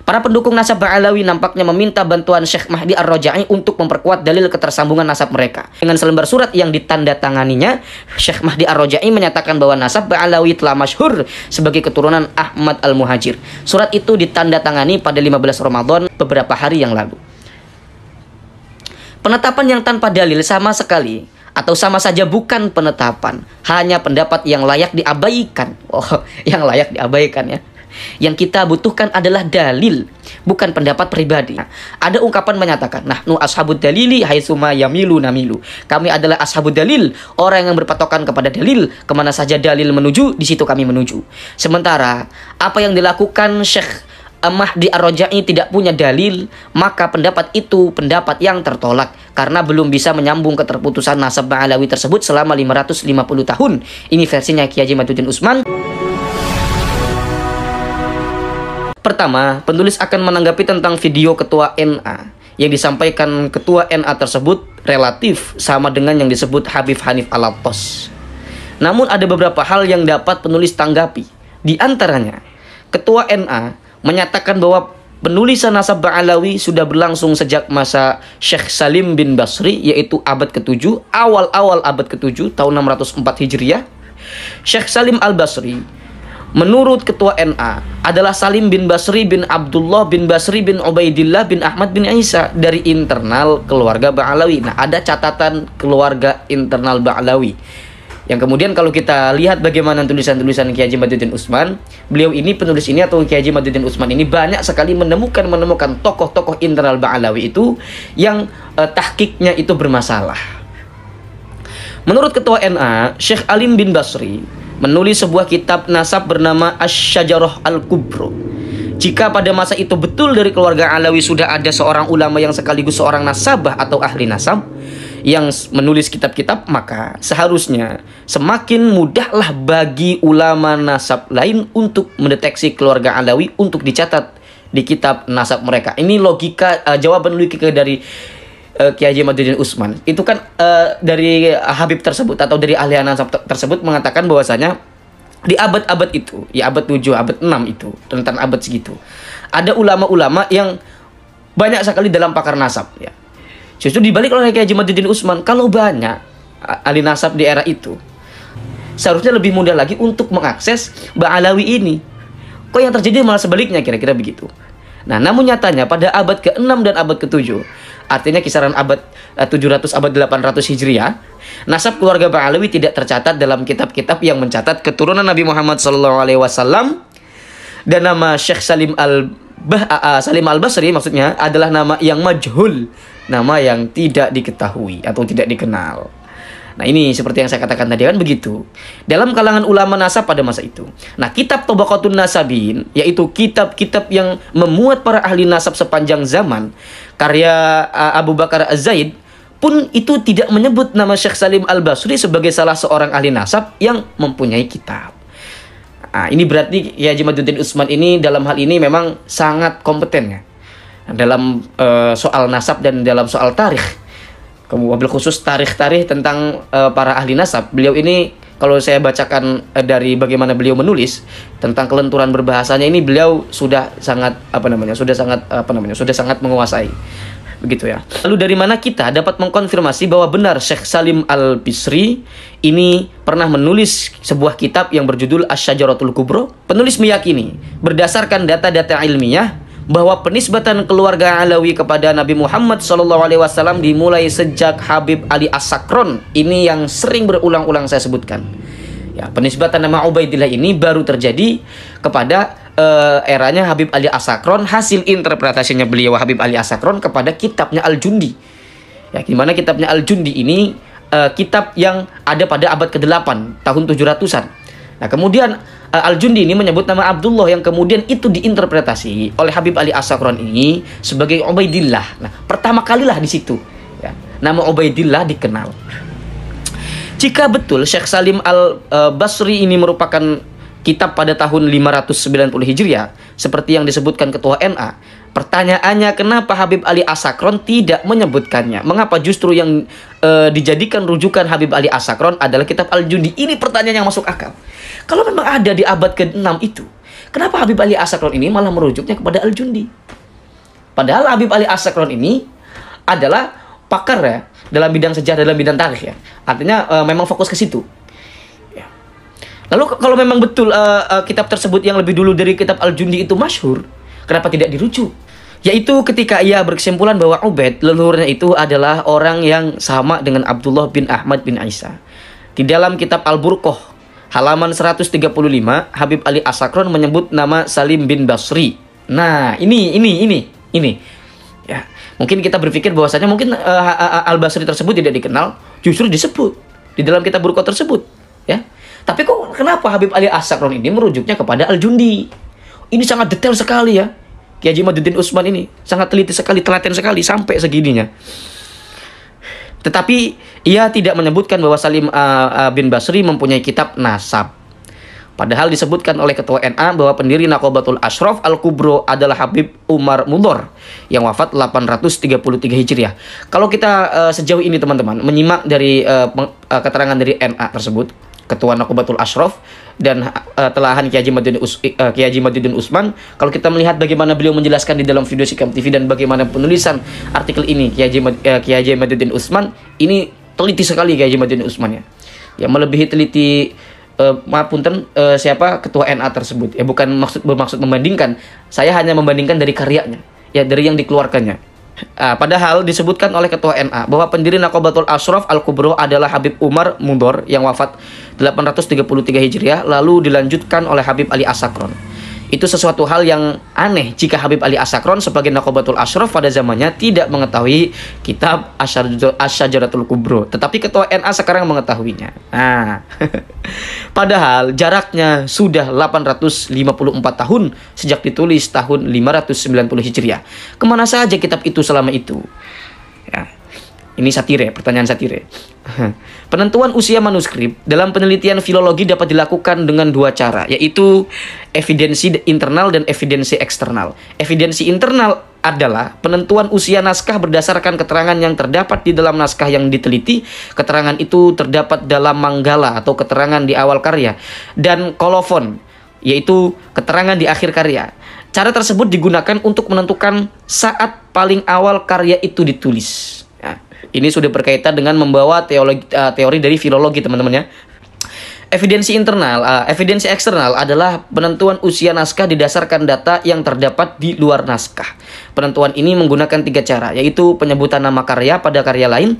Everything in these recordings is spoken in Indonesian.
Para pendukung nasab Ba'alawi nampaknya meminta bantuan Syekh Mahdi Ar-Raja'i untuk memperkuat dalil ketersambungan nasab mereka. Dengan selembar surat yang ditandatanganinya, Syekh Mahdi Ar-Raja'i menyatakan bahwa nasab Ba'alawi telah masyhur sebagai keturunan Ahmad Al-Muhajir. Surat itu ditandatangani pada 15 Ramadan beberapa hari yang lalu. Penetapan yang tanpa dalil sama sekali atau sama saja bukan penetapan, hanya pendapat yang layak diabaikan. Yang layak diabaikan ya. Yang kita butuhkan adalah dalil, bukan pendapat pribadi. Ada ungkapan menyatakan, nahnu ashabud dalili haitsuma yamilu namilu. Kami adalah ashabud dalil, orang yang berpatokan kepada dalil, kemana saja dalil menuju, di situ kami menuju. Sementara apa yang dilakukan Syekh Mahdi Ar-Raja'i tidak punya dalil, maka pendapat itu pendapat yang tertolak karena belum bisa menyambung keterputusan nasab Ba'alawi tersebut selama 550 tahun. Ini versinya Kiai Haji Madzuddin Utsman. Pertama, penulis akan menanggapi tentang video ketua NA. Yang disampaikan ketua NA tersebut relatif sama dengan yang disebut Habib Hanif Alatos. Namun ada beberapa hal yang dapat penulis tanggapi. Di antaranya, ketua NA menyatakan bahwa penulisan nasab Ba'alawi sudah berlangsung sejak masa Syekh Salim bin Basri, yaitu abad ke-7, awal-awal abad ke-7, tahun 604 Hijriah. Syekh Salim Al-Basri menurut ketua NA adalah Salim bin Basri bin Abdullah bin Basri bin Ubaidillah bin Ahmad bin Isa dari internal keluarga Ba'alawi. Nah, ada catatan keluarga internal Ba'alawi. Yang kemudian kalau kita lihat bagaimana tulisan-tulisan Kiai Haji Madzuddin Utsman, beliau ini, penulis ini atau Kiai Haji Madzuddin Utsman ini banyak sekali menemukan tokoh-tokoh internal Ba'alawi itu yang tahqiqnya itu bermasalah. Menurut ketua NA, Syekh Alim bin Basri menulis sebuah kitab nasab bernama Asy-Syajarah Al-Kubra. Jika pada masa itu betul dari keluarga Alawi sudah ada seorang ulama yang sekaligus seorang nasabah atau ahli nasab yang menulis kitab-kitab, maka seharusnya semakin mudahlah bagi ulama nasab lain untuk mendeteksi keluarga Alawi untuk dicatat di kitab nasab mereka. Ini logika, jawaban logika dari Kiai Haji Madzuddin Utsman. Itu kan dari Habib tersebut atau dari ahli nasab tersebut mengatakan bahwasanya di abad-abad itu, ya abad 7, abad 6 itu, tentang abad segitu, ada ulama-ulama yang banyak sekali dalam pakar nasab ya. Justru dibalik oleh Kiai Haji Madzuddin Utsman, kalau banyak ahli nasab di era itu, seharusnya lebih mudah lagi untuk mengakses Ba'alawi ini. Kok yang terjadi malah sebaliknya, kira-kira begitu. Nah, namun nyatanya pada abad ke-6 dan abad ke-7, artinya kisaran abad 700, abad 800 Hijriah, nasab keluarga Ba'alawi tidak tercatat dalam kitab-kitab yang mencatat keturunan Nabi Muhammad SAW. Dan nama Syekh Salim Al-Basri maksudnya adalah nama yang majhul, nama yang tidak diketahui atau tidak dikenal. Nah, ini seperti yang saya katakan tadi kan begitu. Dalam kalangan ulama nasab pada masa itu. Nah, kitab Tabaqatun Nasabin, yaitu kitab-kitab yang memuat para ahli nasab sepanjang zaman, karya Abu Bakar Az-Zaid, pun itu tidak menyebut nama Syekh Salim Al-Basri sebagai salah seorang ahli nasab yang mempunyai kitab. Nah, ini berarti Kiai Haji Madzuddin Utsman ini dalam hal ini memang sangat kompeten ya, dalam soal nasab dan dalam soal tarikh. Wabil khusus tarikh-tarikh tentang para ahli nasab. Beliau ini kalau saya bacakan dari bagaimana beliau menulis tentang kelenturan berbahasanya ini, beliau sudah sangat sudah sangat menguasai. Begitu ya. Lalu dari mana kita dapat mengkonfirmasi bahwa benar Syekh Salim Al-Basri ini pernah menulis sebuah kitab yang berjudul Asy-Syajaratul Kubra? Penulis meyakini berdasarkan data-data ilmiah bahwa penisbatan keluarga Alawi kepada Nabi Muhammad SAW dimulai sejak Habib Ali As-Sakron. Ini yang sering berulang-ulang saya sebutkan. Ya, penisbatan nama Ubaidillah ini baru terjadi kepada eranya Habib Ali As-Sakron, hasil interpretasinya beliau Habib Ali As-Sakron kepada kitabnya Al-Jundi. Ya, di mana kitabnya Al-Jundi ini kitab yang ada pada abad ke-8, tahun 700-an. Nah, kemudian Al-Jundi ini menyebut nama Abdullah yang kemudian itu diinterpretasi oleh Habib Ali As-Sakron ini sebagai Ubaidillah. Nah, pertama kalilah di situ ya, nama Ubaidillah dikenal. Jika betul Syekh Salim Al-Basri ini merupakan kitab pada tahun 590 Hijriah seperti yang disebutkan ketua NA, pertanyaannya kenapa Habib Ali As-Sakron tidak menyebutkannya? Mengapa justru yang dijadikan rujukan Habib Ali As-Sakron adalah kitab Al-Jundi? Ini pertanyaan yang masuk akal. Kalau memang ada di abad ke-6 itu, kenapa Habib Ali As-Sakron ini malah merujuknya kepada Al-Jundi? Padahal Habib Ali As-Sakran ini adalah pakar ya dalam bidang sejarah, dalam bidang tarikh ya. Artinya memang fokus ke situ. Ya. Lalu kalau memang betul kitab tersebut yang lebih dulu dari kitab Al-Jundi itu masyhur, kenapa tidak dirujuk? Yaitu ketika ia berkesimpulan bahwa Ubaid leluhurnya itu adalah orang yang sama dengan Abdullah bin Ahmad bin Isa. Di dalam kitab Al-Burqah halaman 135, Habib Ali As-Sakran menyebut nama Salim bin Basri. Nah, ini. Ya, mungkin kita berpikir bahwasanya mungkin Al-Basri tersebut tidak dikenal, justru disebut di dalam kitab Burqah tersebut, ya. Tapi kok kenapa Habib Ali As-Sakran ini merujuknya kepada Al-Jundi? Ini sangat detail sekali ya. Kiai Haji Madzuddin Utsman ini sangat teliti sekali, telaten sekali sampai segininya. Tetapi ia tidak menyebutkan bahwa Salim bin Basri mempunyai kitab nasab. Padahal disebutkan oleh Ketua NA bahwa pendiri Naqobatul Ashraf Al-Kubro adalah Habib Umar Mudhor yang wafat 833 Hijriah. Kalau kita sejauh ini teman-teman menyimak dari keterangan dari NA tersebut, Ketua Naqobatul Ashraf dan telahan Kiai Haji Madzuddin Utsman, kalau kita melihat bagaimana beliau menjelaskan di dalam video Sikam TV dan bagaimana penulisan artikel ini Kiai Haji Madzuddin Utsman, ini teliti sekali Kiai Haji Madzuddin Utsman ya. Yang melebihi teliti siapa ketua NA tersebut ya, bukan bermaksud membandingkan, saya hanya membandingkan dari karyanya ya, dari yang dikeluarkannya. Padahal disebutkan oleh ketua NA bahwa pendiri Naqobatul Ashraf Al-Kubro adalah Habib Umar Mudhor yang wafat 833 Hijriah, lalu dilanjutkan oleh Habib Ali As-Sakran. Itu sesuatu hal yang aneh jika Habib Ali As-Sakran sebagai Naqobatul Ashraf pada zamannya tidak mengetahui kitab Asy-Syajaratul Kubro, tetapi ketua NA sekarang mengetahuinya. Padahal jaraknya sudah 854 tahun sejak ditulis tahun 590 Hijriah. Kemana saja kitab itu selama itu? Ya. Ini satire, pertanyaan satire. Penentuan usia manuskrip dalam penelitian filologi dapat dilakukan dengan dua cara, yaitu evidensi internal dan evidensi eksternal. Evidensi internal adalah penentuan usia naskah berdasarkan keterangan yang terdapat di dalam naskah yang diteliti. Keterangan itu terdapat dalam manggala atau keterangan di awal karya, dan kolofon, yaitu keterangan di akhir karya. Cara tersebut digunakan untuk menentukan saat paling awal karya itu ditulis. Ini sudah berkaitan dengan membawa teori dari filologi teman-teman ya. Evidensi internal, evidensi eksternal adalah penentuan usia naskah didasarkan data yang terdapat di luar naskah. Penentuan ini menggunakan tiga cara, yaitu penyebutan nama karya pada karya lain,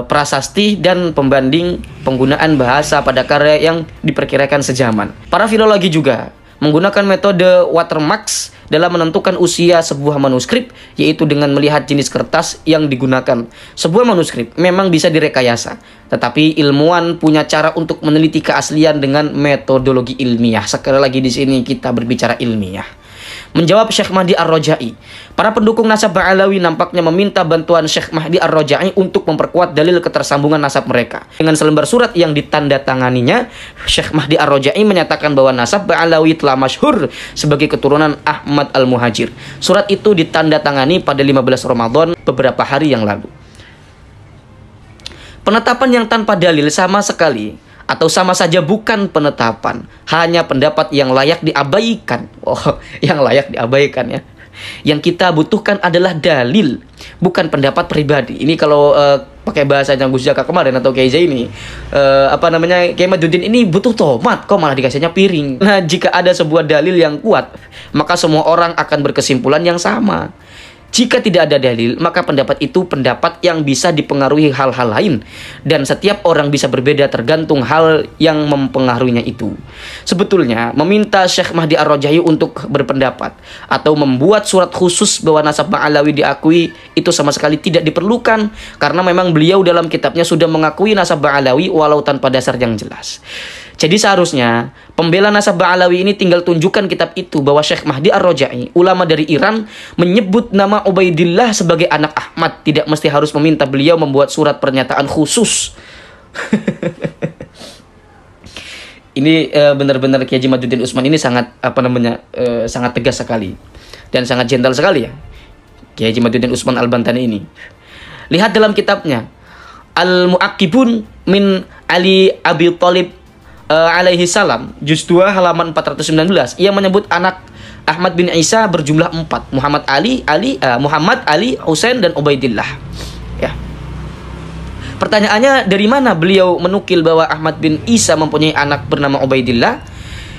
prasasti, dan pembanding penggunaan bahasa pada karya yang diperkirakan sejaman. Para filologi juga menggunakan metode watermarks dalam menentukan usia sebuah manuskrip, yaitu dengan melihat jenis kertas yang digunakan. Sebuah manuskrip memang bisa direkayasa, tetapi ilmuwan punya cara untuk meneliti keaslian dengan metodologi ilmiah. Sekali lagi di sini kita berbicara ilmiah. Menjawab Syekh Mahdi Ar-Raja'i, para pendukung nasab Ba'alawi nampaknya meminta bantuan Syekh Mahdi Ar-Raja'i untuk memperkuat dalil ketersambungan nasab mereka. Dengan selembar surat yang ditandatanganinya, Syekh Mahdi Ar-Raja'i menyatakan bahwa nasab Ba'alawi telah masyhur sebagai keturunan Ahmad Al-Muhajir. Surat itu ditandatangani pada 15 Ramadan beberapa hari yang lalu. Penetapan yang tanpa dalil sama sekali atau sama saja bukan penetapan, hanya pendapat yang layak diabaikan. Yang layak diabaikan ya. Yang kita butuhkan adalah dalil, bukan pendapat pribadi. Ini kalau pakai bahasanya Gus Jaka kemarin atau Kiai Zaini, Kiai Madzuddin ini butuh tomat, kok malah dikasihnya piring. Nah, jika ada sebuah dalil yang kuat, maka semua orang akan berkesimpulan yang sama. Jika tidak ada dalil, maka pendapat itu pendapat yang bisa dipengaruhi hal-hal lain. Dan setiap orang bisa berbeda tergantung hal yang mempengaruhinya itu. Sebetulnya, meminta Syekh Mahdi Ar-Raja'i untuk berpendapat atau membuat surat khusus bahwa nasab Ba'alawi diakui, itu sama sekali tidak diperlukan. Karena memang beliau dalam kitabnya sudah mengakui nasab Ba'alawi walau tanpa dasar yang jelas. Jadi seharusnya pembela nasab Ba'alawi ini tinggal tunjukkan kitab itu bahwa Syekh Mahdi Ar-Raja'i, ulama dari Iran, menyebut nama Ubaidillah sebagai anak Ahmad. Tidak mesti harus meminta beliau membuat surat pernyataan khusus. Ini benar-benar Kiai Haji Madzuddin Utsman ini sangat sangat tegas sekali dan sangat gentle sekali ya, Kiai Haji Madzuddin Utsman Al-Bantani ini. Lihat dalam kitabnya Al-Mu'aqibun min Ali Abi Thalib alaihi salam, juz 2 halaman 419. Ia menyebut anak Ahmad bin Isa berjumlah 4, Muhammad Ali, Husain dan Ubaidillah. Ya. Pertanyaannya, dari mana beliau menukil bahwa Ahmad bin Isa mempunyai anak bernama Ubaidillah?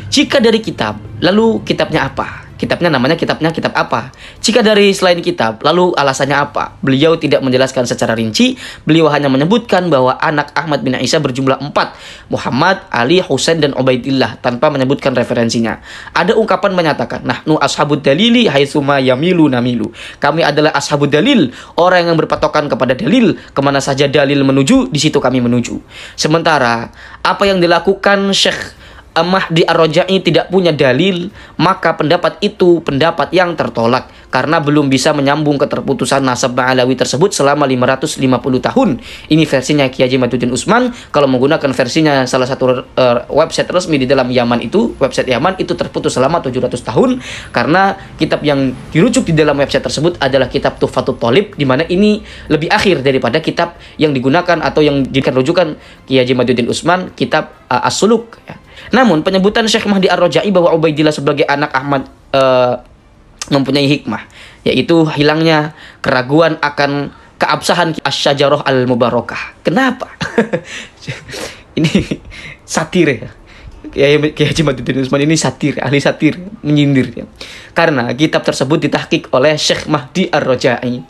Jika dari kitab, lalu kitabnya apa? Kitabnya namanya kitab apa? Jika dari selain kitab, lalu alasannya apa? Beliau tidak menjelaskan secara rinci. Beliau hanya menyebutkan bahwa anak Ahmad bin Isa berjumlah 4, Muhammad, Ali, Husain, dan Ubaidillah, tanpa menyebutkan referensinya. Ada ungkapan menyatakan, nahnu ashabud dalili haitsuma yamilu namilu. Kami adalah ashabud dalil, orang yang berpatokan kepada dalil, kemana saja dalil menuju, di situ kami menuju. Sementara apa yang dilakukan Syekh Mahdi Ar-Raja'i tidak punya dalil, maka pendapat itu pendapat yang tertolak karena belum bisa menyambung keterputusan nasab Ba'alawi tersebut selama 550 tahun. Ini versinya Kiai Haji Imaduddin Utsman. Kalau menggunakan versinya salah satu website resmi di dalam Yaman itu, website Yaman itu terputus selama 700 tahun karena kitab yang dirujuk di dalam website tersebut adalah kitab Tuhfatut Thalib, di mana ini lebih akhir daripada kitab yang digunakan atau yang dijadikan rujukan Kiai Haji Imaduddin Utsman, kitab As-Suluk, ya. Namun penyebutan Syekh Mahdi Ar-Raja'i bahwa Ubaidillah sebagai anak Ahmad mempunyai hikmah, yaitu hilangnya keraguan akan keabsahan Asy-Syajarah Al-Mubarakah. Kenapa? Ini satir ya. Kiai Haji Imaduddin Utsman ini satir, ahli satir, menyindir ya. Karena kitab tersebut ditahqiq oleh Syekh Mahdi Ar-Raja'i.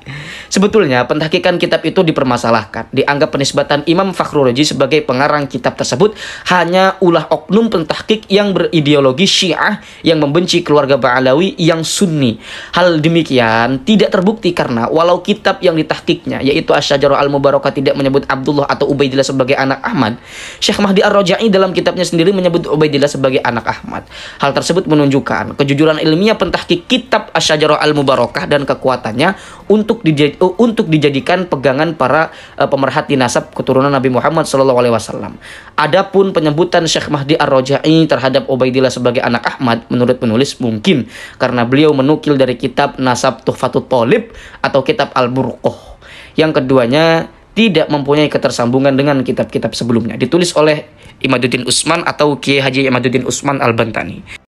Sebetulnya pentahqiqan kitab itu dipermasalahkan. Dianggap penisbatan Imam Fakhrur Razi sebagai pengarang kitab tersebut hanya ulah oknum pentahqiq yang berideologi Syiah yang membenci keluarga Ba'alawi yang Sunni. Hal demikian tidak terbukti karena walau kitab yang ditahqiqnya yaitu Asy-Syajarah Al-Mubarakah tidak menyebut Abdullah atau Ubaidillah sebagai anak Ahmad, Syekh Mahdi Ar-Raja'i dalam kitabnya sendiri menyebut Ubaidillah sebagai anak Ahmad. Hal tersebut menunjukkan kejujuran ilmiah pentahqiq kitab Asy-Syajarah Al-Mubarakah dan kekuatannya untuk dijadikan pegangan para pemerhati nasab keturunan Nabi Muhammad SAW. Adapun penyebutan Syekh Mahdi Ar-Raja'i terhadap Ubaidillah sebagai anak Ahmad menurut penulis mungkin karena beliau menukil dari kitab Nasab Tuhfatut Thalib atau kitab Al-Burqah. Yang keduanya tidak mempunyai ketersambungan dengan kitab-kitab sebelumnya, ditulis oleh Imaduddin Utsman atau Kiai Haji Imaduddin Utsman Al-Bantani.